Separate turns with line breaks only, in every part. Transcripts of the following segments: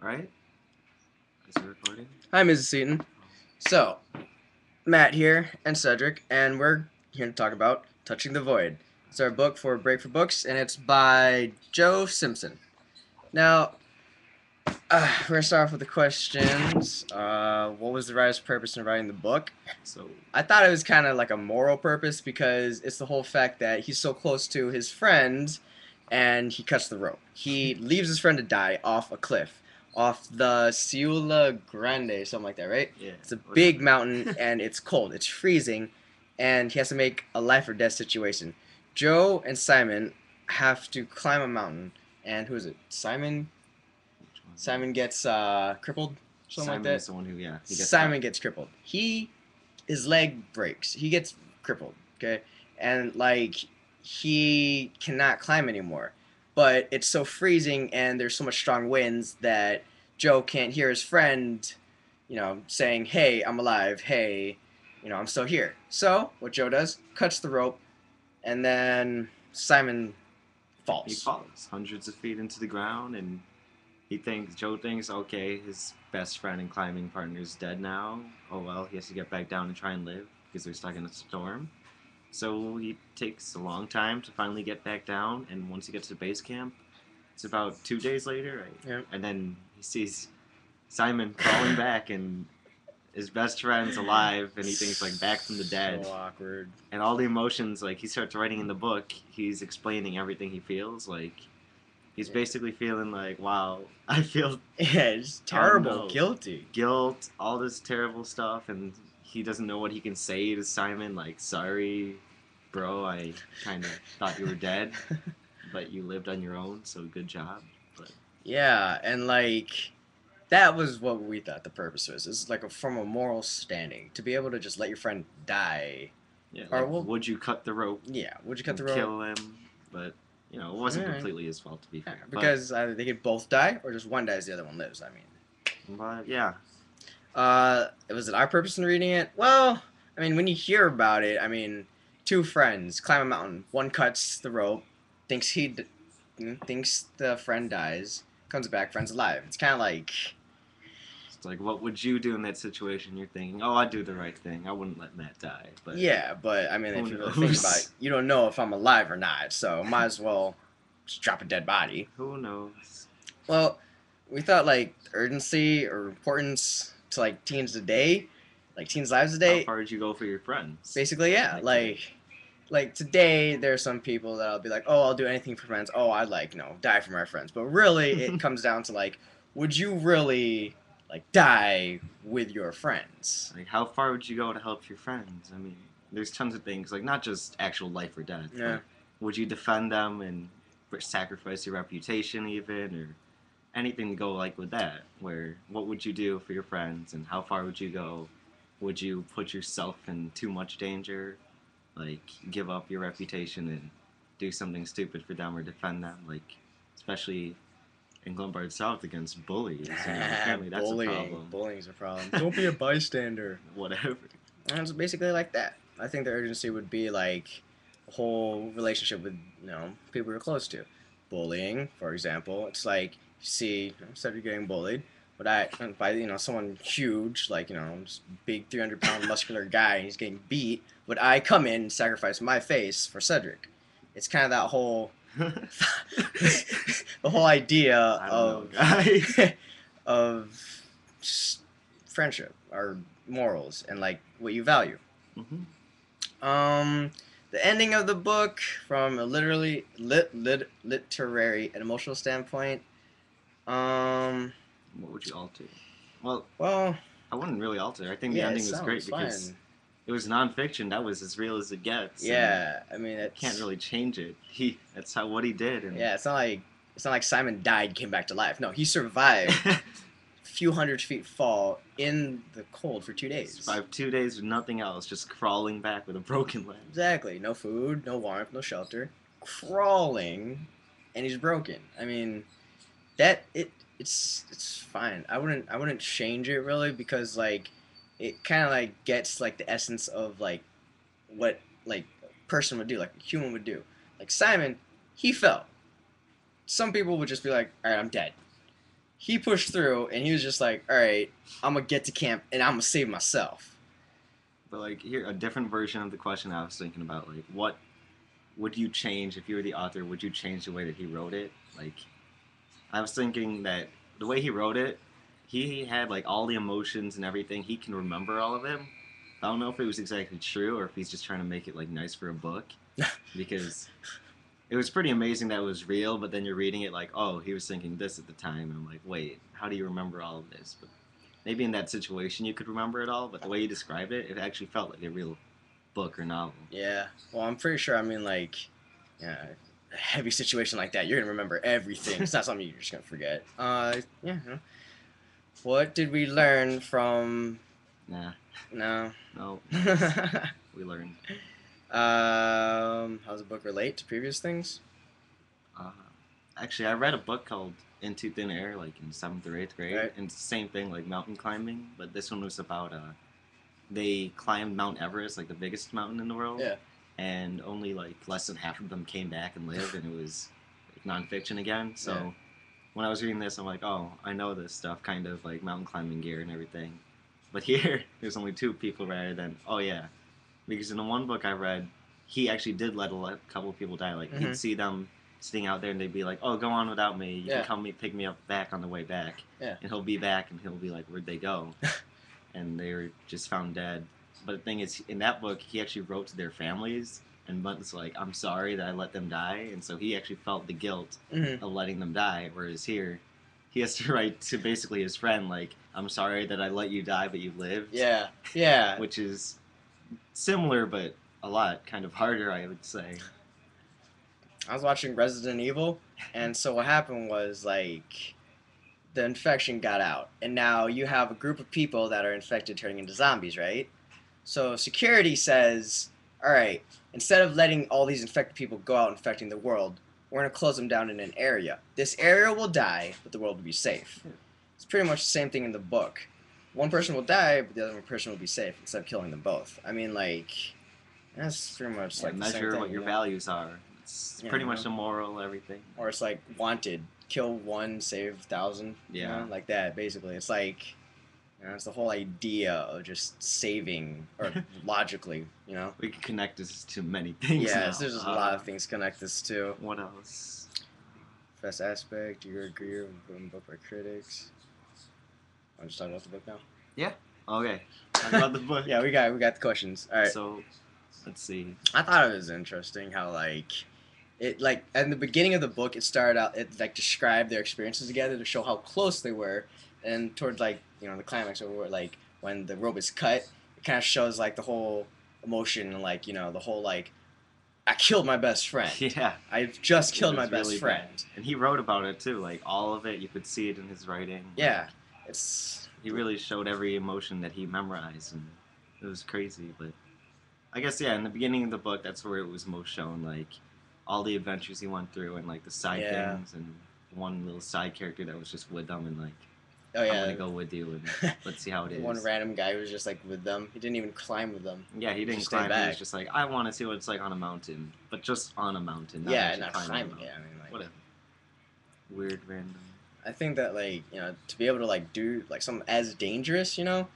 Alright? Is it recording?
Hi, Mrs. Seaton. So, Matt here and Cedric, and we're here to talk about Touching the Void. It's our book for Break for Books, and it's by Joe Simpson. Now, we're going to start off with the questions. What was the writer's purpose in writing the book?
So,
I thought it was kind of like a moral purpose because it's the whole fact that he's so close to his friend and he cuts the rope. He leaves his friend to die off a cliff, off the Ciula Grande, something like that, right?
yeah.
It's a big mountain and it's cold, it's freezing, and he has to make a life or death situation. Joe and Simon have to climb a mountain, and who is it? Simon?
Which one?
Simon gets crippled, something like
Simon
that.
is the one who, he gets
Simon
cut.
gets crippled. His leg breaks. He gets crippled, okay? And like he cannot climb anymore. But it's so freezing and there's so much strong winds that Joe can't hear his friend, saying, "Hey, I'm alive. Hey, I'm still here." So, what Joe does, cuts the rope and then Simon
He
falls.
falls hundreds of feet into the ground, and Joe thinks, okay, his best friend and climbing partner is dead now. Oh well, he has to get back down and try and live because they're stuck in a storm. So he takes a long time to finally get back down, and once he gets to base camp, it's about 2 days later, right?
Yep.
And then he sees Simon crawling back, and his best friend's alive, and he thinks like back from the dead.
So awkward.
And all the emotions, like he starts writing in the book, he's explaining everything he feels. Like he's basically feeling like, wow, I feel
Yeah, it's terrible,
no.
guilty.
guilt, all this terrible stuff, and he doesn't know what he can say to Simon. Like, sorry, bro, I kind of thought you were dead, but you lived on your own, so good job. But
Yeah, and like that was what we thought the purpose was. It's like from a moral standing to be able to just let your friend die.
yeah,
Or
like,
well,
would you cut the rope
yeah, would you cut
and
the rope?
kill him? But it wasn't
Alright.
completely his fault, to be
Yeah,
fair.
because either they could both die or just one dies, the other one lives. I mean,
But yeah,
was it our purpose in reading it? Well, I mean, when you hear about it, I mean, two friends climb a mountain. One cuts the rope, thinks the friend dies, comes back, friend's alive. It's kind of like
it's like, what would you do in that situation? You're thinking, oh, I'd do the right thing. I wouldn't let Matt die. But
yeah, but I mean,
who
if you really think about it,
knows?
you don't know if I'm alive or not, so might as well just drop a dead body.
Who knows?
Well, we thought like urgency or importance to like teens today, like teens' lives
How
today.
far would you go for your friends?
Basically, yeah, like today there are some people that'll be like, oh, I'll do anything for friends. Oh, I'd like die for my friends. But really, it comes down to like, would you really like die with your friends?
Like, how far would you go to help your friends? I mean, there's tons of things, like, not just actual life or death,
Yeah.
but would you defend them and sacrifice your reputation, even, or anything to go like with that? Where, what would you do for your friends, and how far would you go? Would you put yourself in too much danger? Like, give up your reputation and do something stupid for them or defend them? Like, especially in Lombard South against bullies. Apparently that's a problem.
Bullying's a problem. Don't be a bystander.
Whatever.
And it's basically like that. I think the urgency would be like a whole relationship with people you're close to. Bullying, for example, it's like you see instead of getting bullied, but by someone huge like this big 300-pound muscular guy, he's getting beat. Would I come in and sacrifice my face for Cedric? It's kind of that whole the whole idea
I don't know, guys.
of just friendship or morals and like what you value.
Mm-hmm.
The ending of the book, from a literary and emotional standpoint,
What would you alter? Well,
well,
I wouldn't really alter. I think the
yeah, it
ending was great
sounds
because
fine.
it was nonfiction. That was as real as it gets.
Yeah, I mean,
And can't really change it. That's what he did. And
yeah, it's not like Simon died, came back to life. No, he survived a few hundred feet fall in the cold for 2 days.
survived 2 days with nothing else, just crawling back with a broken leg.
Exactly. No food, no warmth, no shelter. Crawling, and he's broken. I mean, it's fine. I wouldn't change it really because like it kind of like gets like the essence of like what like a person would do, like a human would do. Like Simon, he fell. Some people would just be like, all right, I'm dead. he pushed through, and he was just like, all right, I'm gonna get to camp, and I'm gonna save myself.
But like here, a different version of the question I was thinking about, like, what would you change if you were the author? Would you change the way that he wrote it? Like, I was thinking that the way he wrote it, he had like all the emotions and everything. He can remember all of them. I don't know if it was exactly true or if he's just trying to make it like nice for a book, because it was pretty amazing that it was real. But then you're reading it like, oh, he was thinking this at the time, and I'm like, wait, how do you remember all of this? But maybe in that situation you could remember it all. But the way you described it, it actually felt like a real book or novel.
Yeah. Well, I'm pretty sure. I mean, like, yeah, a heavy situation like that, you're gonna remember everything. It's not something you're just gonna forget. Yeah. What did we learn from?
Nah,
No.
no, we learned.
How does the book relate to previous things?
Uh, Actually, I read a book called Into Thin Air, like in 7th or 8th grade,
Right.
and it's the same thing, like mountain climbing. But this one was about they climbed Mount Everest, like the biggest mountain in the world,
Yeah.
and only like less than half of them came back and lived, and it was like nonfiction again. So
Yeah.
when I was reading this, I'm like, oh, I know this stuff, kind of like mountain climbing gear and everything. But here, there's only two people rather than, oh yeah, because in the one book I read, he actually did let a couple of people die. Like he'd see them sitting out there, and they'd be like, "Oh, go on without me. You
Yeah.
can pick me up back on the way back."
Yeah.
And he'll be back, and he'll be like, "Where'd they go?" And they were just found dead. But the thing is, in that book, he actually wrote to their families and was like, "I'm sorry that I let them die," and so he actually felt the guilt
Mm-hmm.
of letting them die. Whereas here, he has to write to basically his friend, like, "I'm sorry that I let you die, but you lived."
Yeah. Yeah.
Which is similar, but a lot kind of harder, I would say.
I was watching Resident Evil, and so what happened was like the infection got out, and now you have a group of people that are infected turning into zombies, right? So security says, all right, instead of letting all these infected people go out infecting the world, we're going to close them down in an area. This area will die, but the world will be safe. It's pretty much the same thing in the book. One person will die, but the other person will be safe instead of killing them both. I mean, like, that's pretty much
Yeah,
like the same
measure
thing,
what your
you know?
values are. It's
Yeah,
pretty
you
much
know?
a moral, everything.
Or it's like wanted, kill one, save 1,000. You
Yeah.
know, like that. Basically, it's like, you know, it's the whole idea of just saving, or logically, you know.
We can connect this to many things
Yeah,
now.
so there's just a lot of things connect this to.
What else?
Best aspect, do you agree with book by critics? I'm just talking about the book now.
Okay. Talk about the book.
Yeah, we got the questions. All right.
So, let's see.
I thought it was interesting how like it like at the beginning of the book it started out it like described their experiences together to show how close they were, and towards like you know the climax where like when the rope is cut, it kind of shows like the whole emotion and like you know the whole like I killed my best friend.
Yeah.
I've just
It
killed my
was
best
really
friend.
bad. And he wrote about it too. Like all of it, you could see it in his writing.
Yeah, it's
He really showed every emotion that he memorized, and it was crazy. But I guess yeah, in the beginning of the book, that's where it was most shown. Like all the adventures he went through, and like the side
Yeah.
things, and one little side character that was just with them, and like
oh
I'm
yeah.
gonna go with you, and let's see how it is.
One random guy who was just like with them. He didn't even climb with them.
Yeah, he didn't
Just stay
climb. He
back.
was just like, I want to see what it's like on a mountain, but just on a mountain. Not
Yeah,
actually
not
climbing.
climbing.
A mountain.
Yeah, I mean like.
Whatever. Weird, random.
I think that like you know to be able to like do like something as dangerous, you know,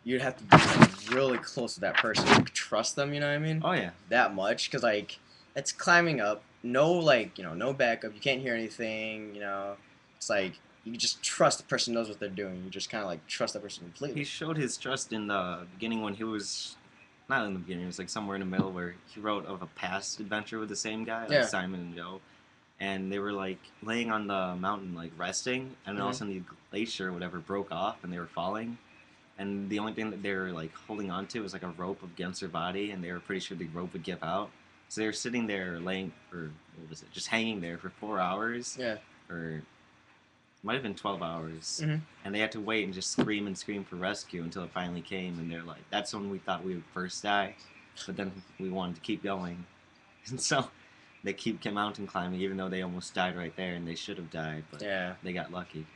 you'd have to be like, really close to that person, you could trust them. You know what I mean?
Oh yeah.
That much, because like it's climbing up, no like you know no backup, you can't hear anything. You know, it's like you just trust the person knows what they're doing. You just kind of like trust that person
He
completely.
showed his trust in the beginning when he was not in the beginning. It was like somewhere in the middle where he wrote of a past adventure with the same guy, like
Yeah.
Simon and Joe, and they were like laying on the mountain, like resting, and then all of a sudden the glacier or whatever broke off, and they were falling. And the only thing that they were like holding on to was like a rope against their body, and they were pretty sure the rope would give out. So they were sitting there laying, or what was it, just hanging there for 4 hours,
Yeah.
or it might have been 12 hours.
Mhm.
And they had to wait and just scream and scream for rescue until it finally came. And they're like, that's when we thought we would first die, but then we wanted to keep going. And so they keep mountain climbing, even though they almost died right there, and they should have died, but
Yeah.
they got lucky.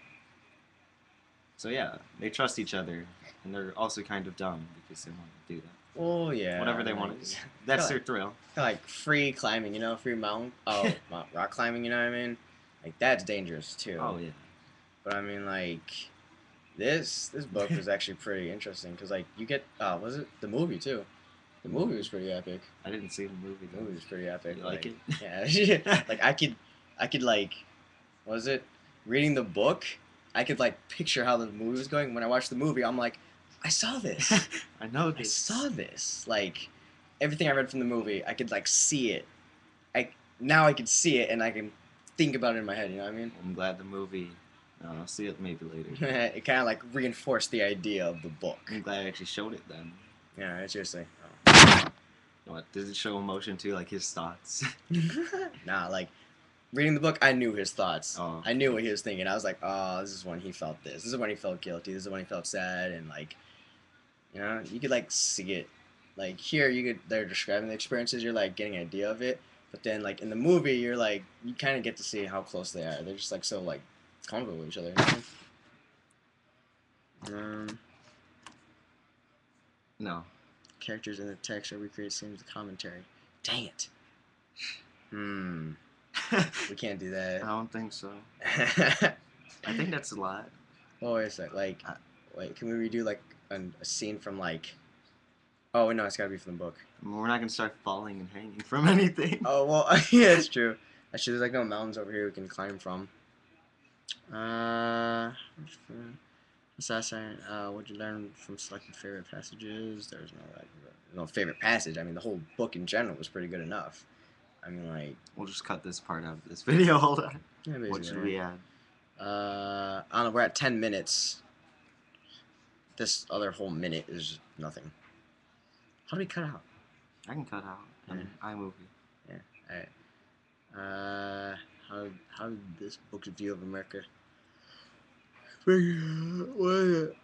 So yeah, they trust each other, and they're also kind of dumb because they want to do that.
Oh yeah.
Whatever they
like,
want to do. That's
kinda
their thrill.
like free climbing, free mountain, rock climbing. You know what I mean? Like that's dangerous too.
Oh yeah.
But I mean, like, this book was actually pretty interesting because like you get was it the movie too? The movie was pretty epic.
I didn't see the movie
The
though.
movie was pretty epic.
You like it?
Yeah, like I could like, what was it? Reading the book, I could like picture how the movie was going. When I watched the movie, I'm like, I saw this.
I know
I
this.
saw this. Like everything I read from the movie, I could like see it. I now I can see it and I can think about it in my head. You know what I mean?
I'm glad the movie. I'll see it maybe later.
It kind of like reinforced the idea of the book.
I'm glad I actually showed it then.
Yeah, seriously.
What does it show emotion too, like his thoughts?
Nah, like reading the book, I knew his thoughts.
Oh.
I knew what he was thinking. I was like, oh, this is when he felt this. This is when he felt guilty. This is when he felt sad, and like, you know, you could like see it. Like here, they're describing the experiences. You're like getting an idea of it, but then like in the movie, you're like you kind of get to see how close they are. They're just like so like comfortable with each other. You know?
No.
Characters in the text are recreated scenes with commentary. Dang it. We can't do
I
that.
don't think so. I think that's a lot.
Oh, wait a sec. Like, wait, can we redo like a scene from like? Oh no, it's gotta be from the book.
I mean, we're not gonna start falling and hanging from anything.
Oh well, yeah, it's true. Actually, there's like no mountains over here we can climb from. Assassin. What'd you learn from selecting favorite passages? There's no favorite passage. I mean, the whole book in general was pretty good enough. I mean, like.
We'll just cut this part out of this video. Hold on.
Yeah,
What should we add?
I don't know. We're at 10 minutes. This other whole minute is nothing. How do we cut out?
I can cut out. iMovie.
Yeah. All right. How did this book's view of America? What is it?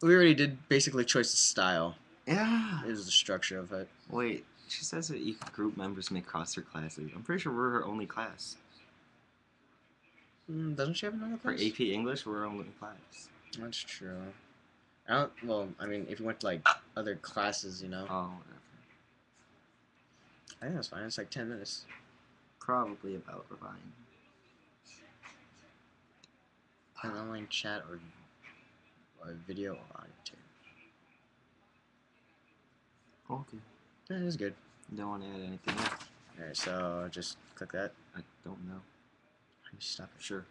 We already did basically choice of style.
Yeah.
It was the structure of it.
Wait, she says that each group members may cross their classes. I'm pretty sure we're her only class.
Doesn't she have another
For
class?
AP English, we're our only class.
That's true. I don't. Well, I mean, if you went to like other classes, you know.
Oh, whatever.
I think that's fine. It's like 10 minutes.
Probably about fine.
An online chat or video or audio too.
Okay.
That is good.
Don't want to add anything else.
Alright, so just click that.
I don't know.
Stop it.
Sure.